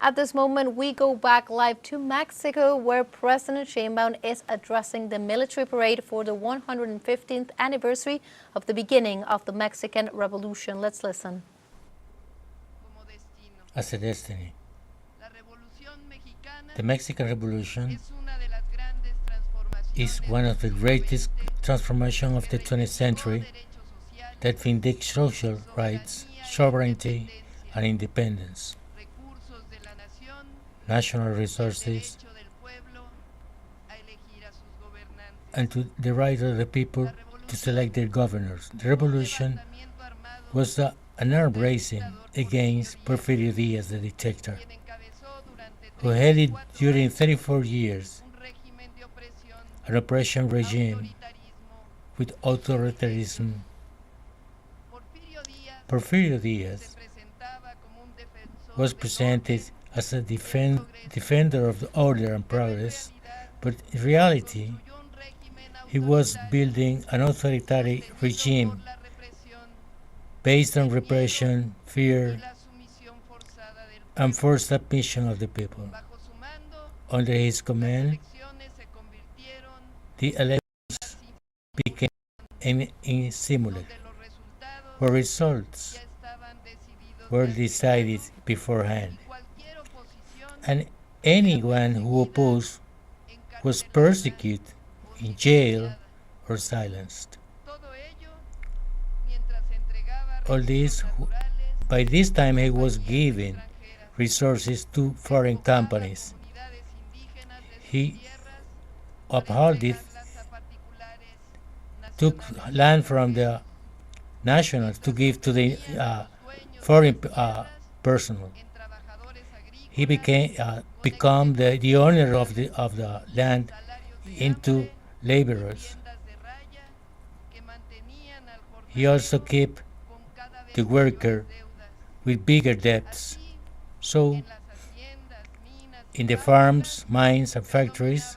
At this moment, we go back live to Mexico, where President Sheinbaum is addressing the military parade for the 115th anniversary of the beginning of the Mexican Revolution. Let's listen. As a destiny, the Mexican Revolution is one of the greatest transformations of the 20th century that vindicates social rights, sovereignty, and independence, national resources, and to the right of the people to select their governors. The revolution was an arm raising against Porfirio Diaz, the dictator, who headed during 34 years an oppression regime with authoritarianism. Porfirio Diaz was presented as a defender of the order and progress, but in reality, he was building an authoritarian regime based on repression, fear, and forced submission of the people. Under his command, the elections became simulated, where results were decided beforehand, and anyone who opposed was persecuted, in jail, or silenced. All this, by this time, he was giving resources to foreign companies. He upheld, took land from the nationals to give to the foreign personnel. He became the owner of the land into laborers. He also kept the worker with bigger debts. So, in the farms, mines, and factories,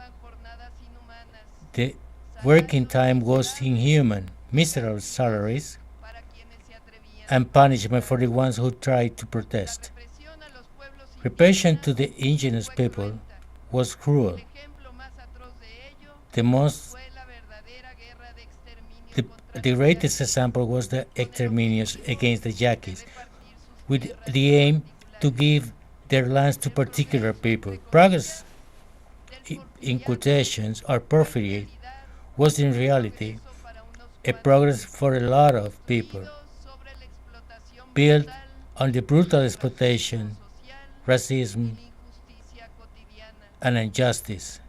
the working time was inhuman, miserable salaries, and punishment for the ones who tried to protest. Repression to the indigenous people was cruel. The greatest example was the exterminios against the Yaquis, with the aim to give their lands to particular people. Progress, in quotations, or porphyry, was in reality a progress for a lot of people, built on the brutal exploitation, racism, and injustice.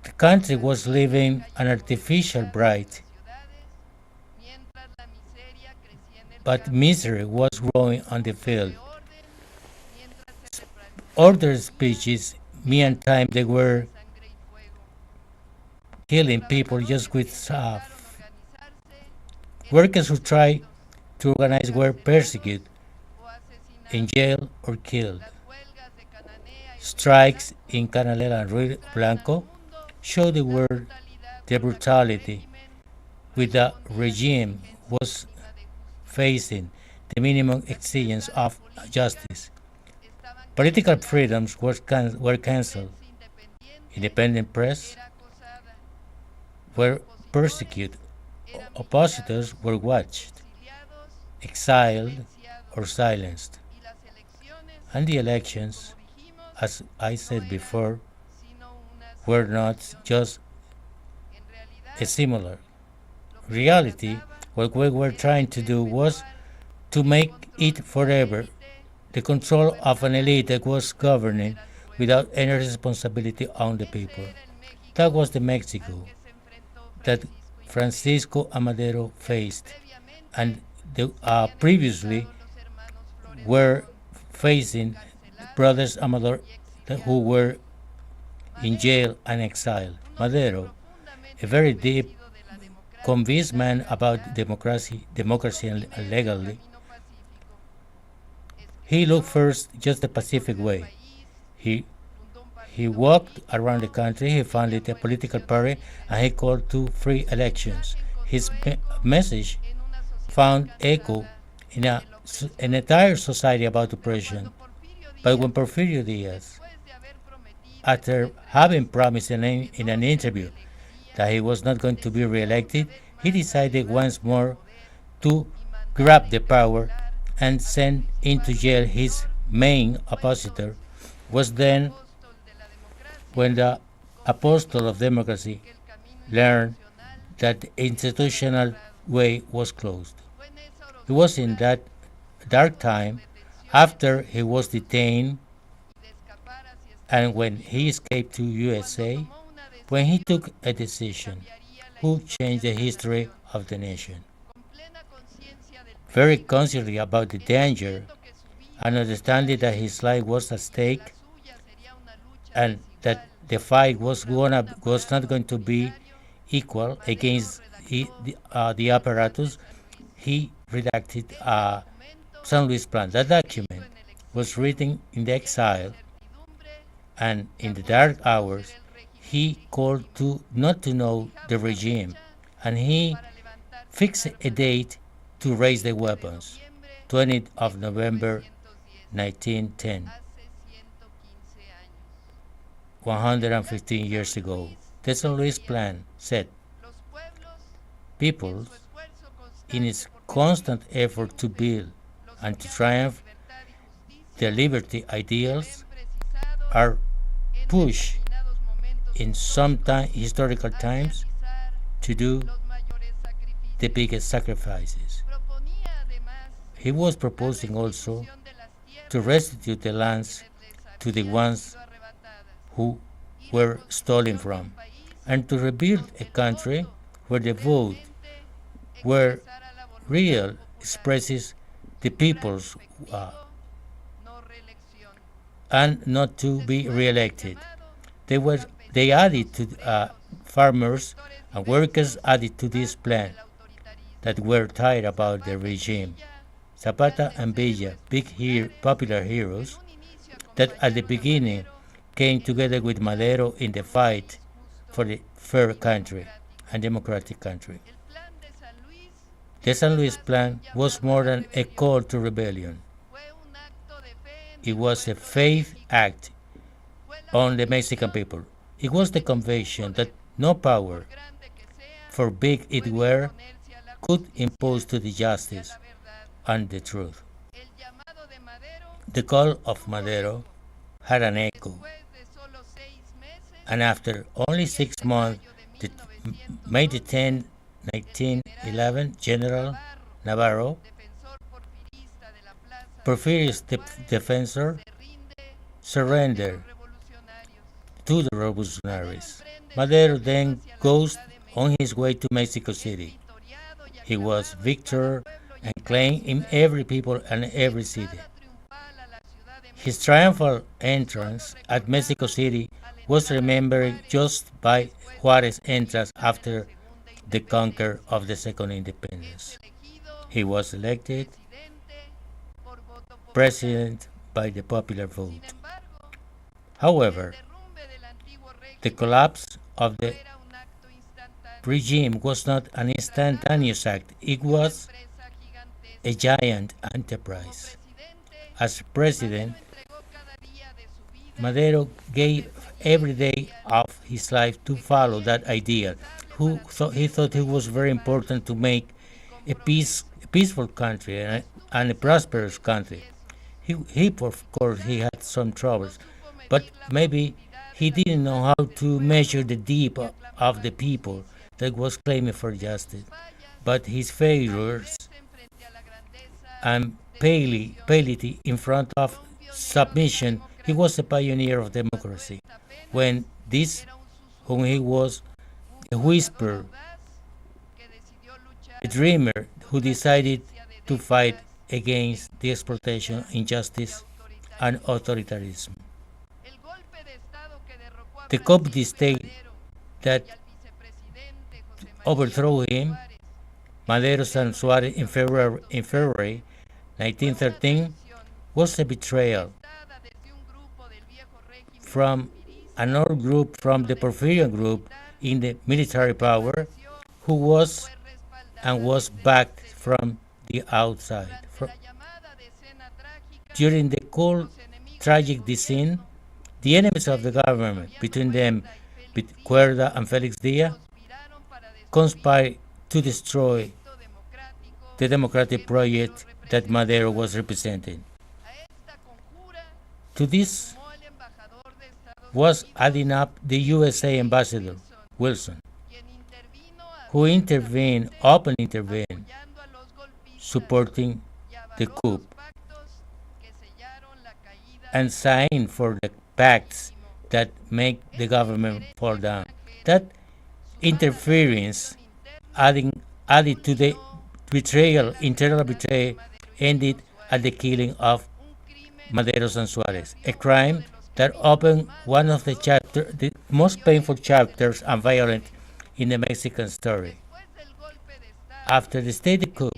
The country was living an artificial bright, but misery was growing on the field. Ordered speeches, meantime, they were killing people just with workers who tried to organize were persecuted, in jail, or killed. Strikes in Cananea and Rio Blanco show the world the brutality with the regime was facing the minimum exigence of justice. Political freedoms were cancelled. Independent press were persecuted. Oppositors were watched, exiled, or silenced. And the elections, as I said before, were not just a similar reality. What we were trying to do was to make it forever the control of an elite that was governing without any responsibility on the people. That was the Mexico that Francisco Amadero faced, and previously were facing brothers Amador who were in jail and exiled. Madero, a very deep, convinced man about democracy and legally, he looked first just the Pacific way. He walked around the country, he founded a political party, and he called to free elections. His message found echo in a an entire society about oppression. But when Porfirio Diaz, after having promised in an interview that he was not going to be reelected, he decided once more to grab the power and send into jail his main oppositor, was then when the apostle of democracy learned that the institutional way was closed. It was in that dark time, after he was detained and when he escaped to USA, when he took a decision who changed the history of the nation. Very consciously about the danger and understanding that his life was at stake and that the fight was not going to be equal against the apparatus, he redacted a San Luis plan. That document was written in the exile, and in the dark hours, he called to not to know the regime, and he fixed a date to raise the weapons, 20th of November 1910, 115 years ago. The San Luis plan said, peoples, in its constant effort to build and to triumph their liberty ideals, are pushed in some historical times to do the biggest sacrifices. He was proposing also to restitute the lands to the ones who were stolen from, and to rebuild a country where the vote were real expresses the people's and not to be re-elected. They added to farmers and workers added to this plan that were tired about the regime. Zapata and Villa, popular heroes, that at the beginning came together with Madero in the fight for the fair country and democratic country. The San Luis Plan was more than a call to rebellion. It was a faith act on the Mexican people. It was the conviction that no power, for big it were, could impose to the justice and the truth. The call of Madero had an echo, and after only 6 months, May 10, 1911, General Navarro, Porfirio's defensor, surrendered to the revolutionaries. Madero then goes on his way to Mexico City. He was victor and claimed in every people and every city. His triumphal entrance at Mexico City was remembered just by Juárez's entrance after the conquer of the Second Independence. He was elected president by the popular vote. However, the collapse of the regime was not an instantaneous act. It was a giant enterprise. As president, Madero gave every day of his life to follow that ideal. He thought it was very important to make a peaceful country and a prosperous country. Of course, he had some troubles, but maybe he didn't know how to measure the deep of the people that was claiming for justice. But his failures and pality in front of submission, he was a pioneer of democracy. When he was a whisper, a dreamer who decided to fight against the exploitation, injustice, and authoritarianism. The coup d'etat that overthrew him, Madero's and Suarez in February 1913, was a betrayal from another group from the Porfirian group in the military power, who was backed from the outside. During the cold, tragic scene, the enemies of the government, between them Cuerda and Felix Díaz, conspired to destroy the democratic project that Madero was representing. To this was adding up the USA ambassador, Wilson, who openly intervened, supporting the coup and signed for the pacts that make the government fall down. That interference added to the internal betrayal, ended at the killing of Maderos and Suarez, a crime that opened one of the most painful chapters and violent in the Mexican story. After the state coup,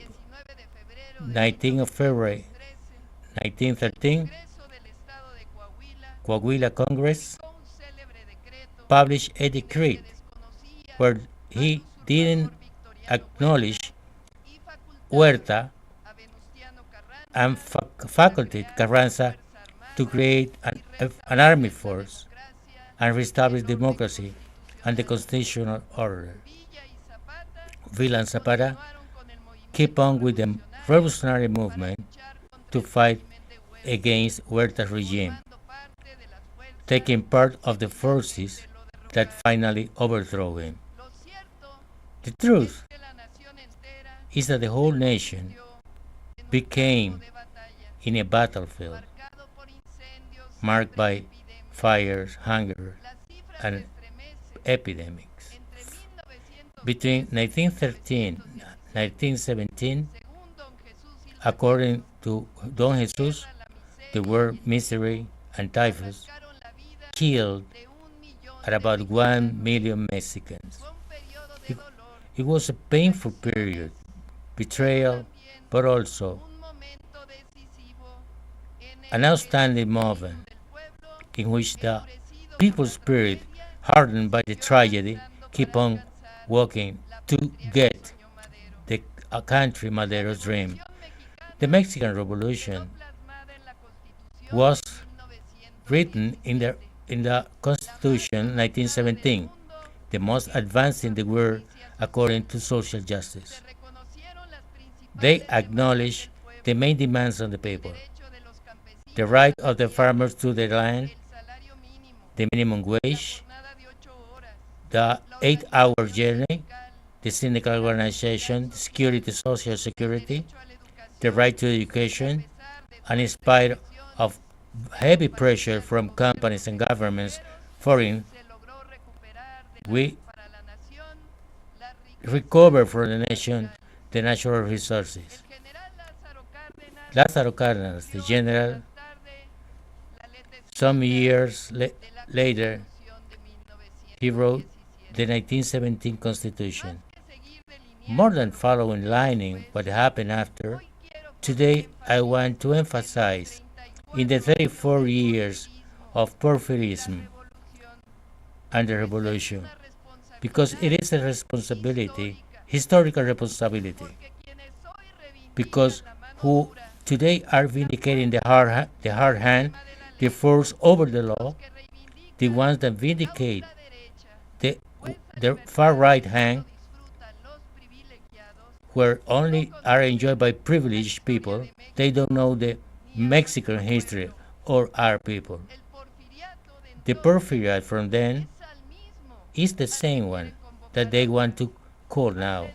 19th of February 1913, Coahuila Congress published a decree where he didn't acknowledge Huerta and faculty Carranza to create an army force and reestablish democracy and the constitutional order. Villa and Zapata keep on with the revolutionary movement to fight against Huerta's regime, taking part of the forces that finally overthrow him. The truth is that the whole nation became in a battlefield marked by fires, hunger, and epidemics. Between 1913 and 1917, according to Don Jesus, the word misery and typhus killed at about 1 million Mexicans. It was a painful period, betrayal, but also an outstanding moment in which the people's spirit, hardened by the tragedy, keep on working to get the country Madero's dream. The Mexican Revolution was written in the Constitution 1917, the most advanced in the world according to social justice. They acknowledge the main demands of the people: the right of the farmers to their land, the minimum wage, the 8-hour journey, the syndical organization, the security, social security, the right to education, and in spite of heavy pressure from companies and governments, foreign, we recover for the nation the natural resources. Lázaro Cárdenas, the general, some years later, he wrote the 1917 Constitution. More than following lining what happened after, today I want to emphasize in the 34 years of Porfirism and the revolution, because it is a responsibility, historical responsibility, because who today are vindicating the hard hand, the force over the law, the ones that vindicate the far right hand, where only are enjoyed by privileged people. They don't know the Mexican history or our people. The Porfiriat from then is the same one that they want to call now.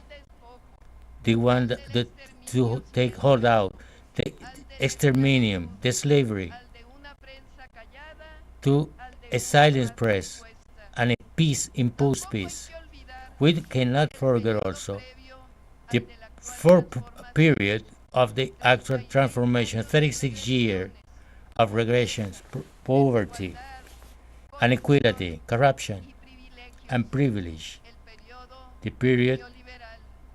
They want to take hold out the exterminium, the slavery, to a silent press and a imposed peace. We cannot forget also the period of the actual transformation, 36 years of regressions, poverty, inequality, corruption, and privilege. The period,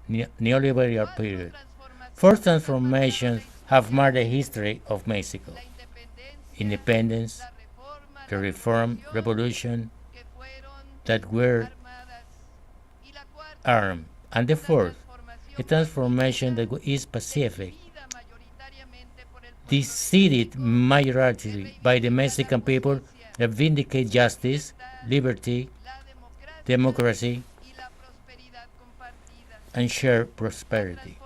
neoliberal period. Four transformations have marked the history of Mexico: independence, the reform, revolution that were armed, and the fourth, a transformation that is pacific, decided majority by the Mexican people that vindicate justice, liberty, democracy, and shared prosperity.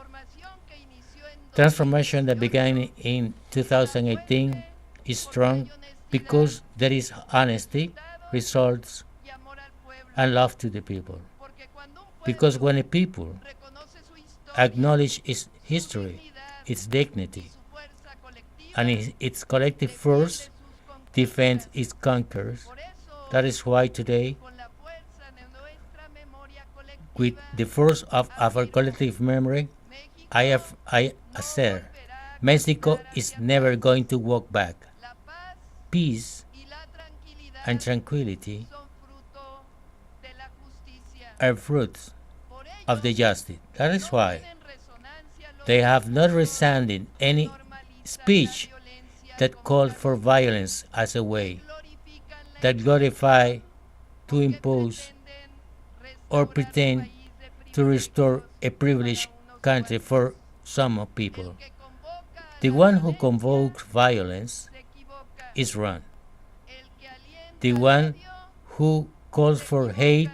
Transformation that began in 2018 is strong because there is honesty, results, and love to the people. Because when a people acknowledge its history, its dignity, and its collective force, defends its conquerors, that is why today, with the force of our collective memory, I assert Mexico is never going to walk back. Peace and tranquility are fruits of the justice. That is why they have not resounded any speech that called for violence as a way, that glorify to impose or pretend to restore a privileged country for some people. The one who convokes violence is wrong. The one who calls for hate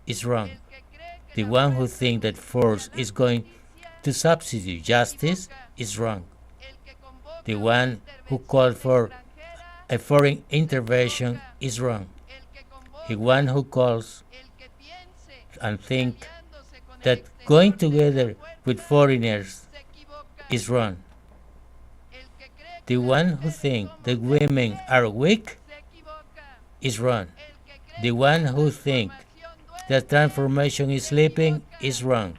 is wrong. The one who thinks that force is going to substitute justice is wrong. The one who calls for a foreign intervention is wrong. The one who calls and thinks that going together with foreigners is wrong. The one who thinks that women are weak is wrong. The one who thinks that transformation is sleeping is wrong.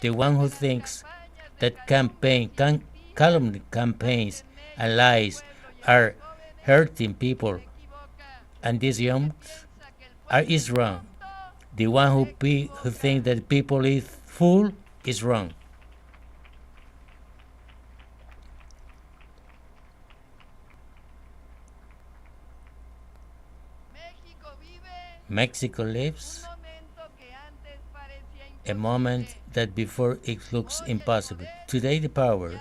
The one who thinks that calumny campaigns and lies are hurting people and these young is wrong. The one who thinks that people is fool is wrong. Mexico lives a moment that before it looks impossible. Today the power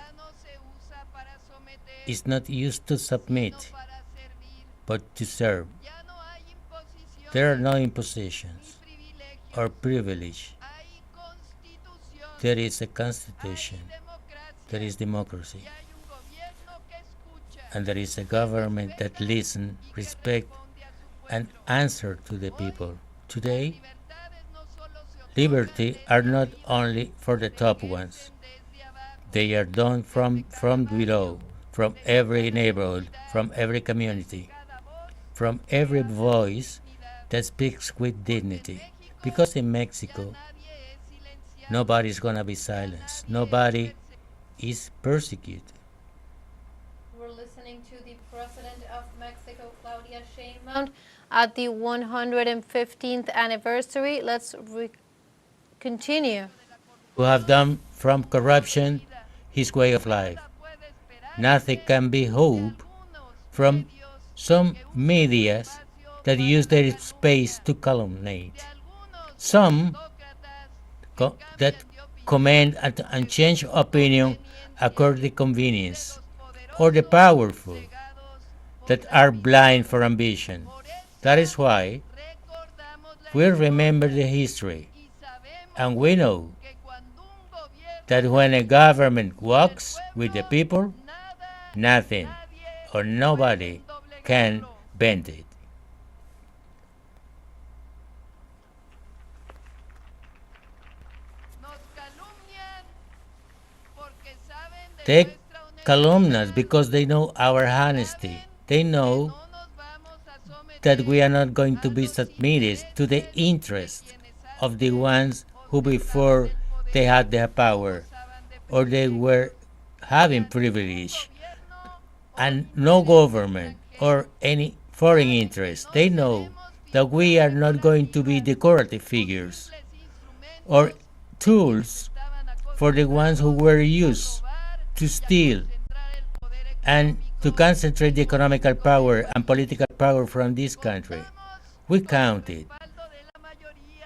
is not used to submit, but to serve. There are no impositions or privilege. There is a constitution, there is democracy, and there is a government that listens, respects, and answers to the people. Today, liberty are not only for the top ones. They are done from below, from every neighborhood, from every community, from every voice that speaks with dignity. Because in Mexico, nobody is going to be silenced. Nobody is persecuted. We're listening to the President of Mexico, Claudia Sheinbaum, at the 115th anniversary. Let's continue. Who have done from corruption his way of life. Nothing can be hoped from some medias that use their space to calumniate. Some that comment and change opinion according to convenience, or the powerful that are blind for ambition. That is why we remember the history, and we know that when a government walks with the people, nothing or nobody can bend it. They calumny us because they know our honesty. They know that we are not going to be submitted to the interest of the ones who before they had their power or they were having privilege and no government or any foreign interest. They know that we are not going to be decorative figures or tools for the ones who were used to steal and to concentrate the economical power and political power from this country. We counted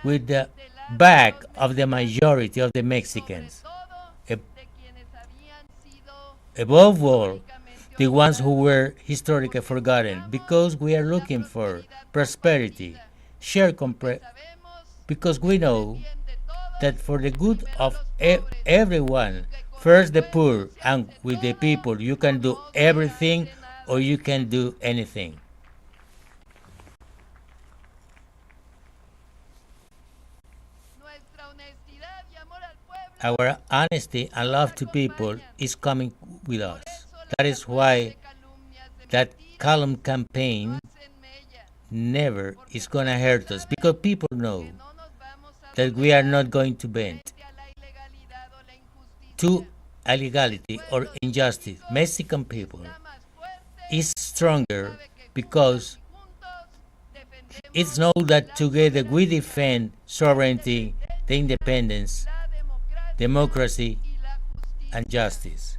with the back of the majority of the Mexicans, above all, the ones who were historically forgotten, because we are looking for prosperity, because we know that for the good of everyone, first the poor, and with the people, you can do everything or you can do anything. Our honesty and love to people is coming with us. That is why that calm campaign never is going to hurt us, because people know that we are not going to bend to illegality or injustice. Mexican people is stronger because it's know that together we defend sovereignty, the independence, democracy, and justice.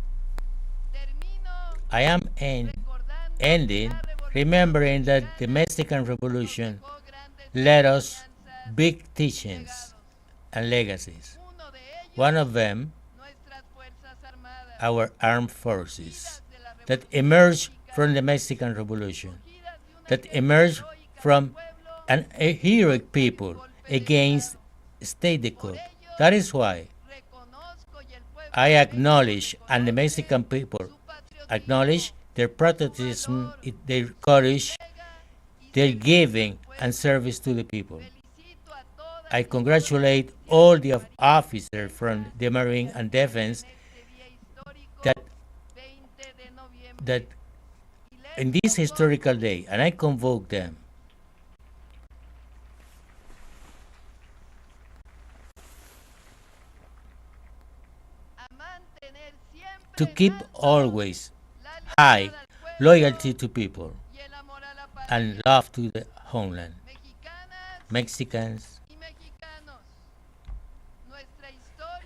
I am ending remembering that the Mexican Revolution led us big teachings and legacies. One of them, our armed forces, that emerged from the Mexican Revolution, that emerged from a heroic people against state coup. That is why I acknowledge, and the Mexican people acknowledge their patriotism, their courage, their giving and service to the people. I congratulate all the officers from the Marine and Defense that that in this historical day, and I convoke them to keep always high loyalty to people and love to the homeland. Mexicans,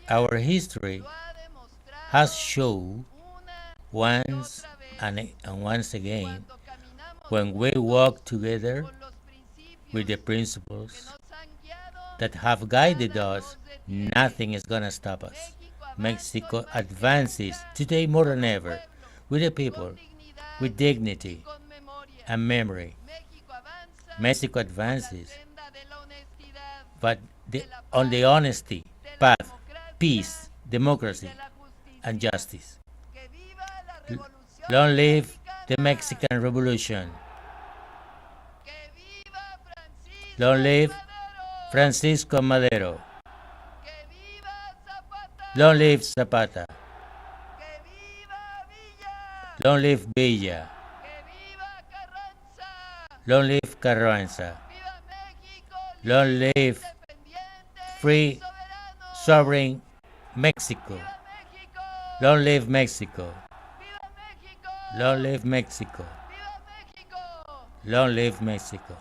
our history has shown once and once again, when we walk together with the principles that have guided us, nothing is going to stop us. Mexico advances today more than ever with the people, with dignity and memory. Mexico advances, but on the honesty path, peace, democracy, and justice. Long live the Mexican Revolution. Long live Francisco Madero. Long live Zapata. Long live Villa. Long live Carranza. Long live free, sovereign Mexico. Long live Mexico. Long live Mexico. Long live Mexico.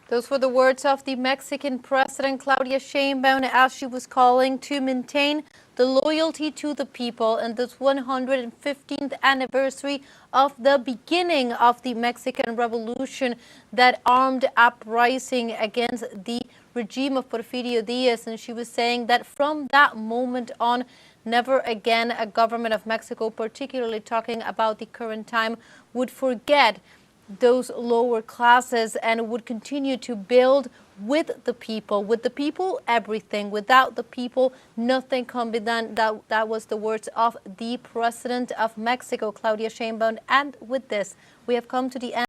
Those were the words of the Mexican President Claudia Sheinbaum as she was calling to maintain the loyalty to the people in this 115th anniversary of the beginning of the Mexican Revolution, that armed uprising against the regime of Porfirio Diaz. And she was saying that from that moment on, never again a government of Mexico, particularly talking about the current time, would forget those lower classes and would continue to build with the people. With the people, everything. Without the people, nothing can be done. That was the words of the President of Mexico, Claudia Sheinbaum. And with this, we have come to the end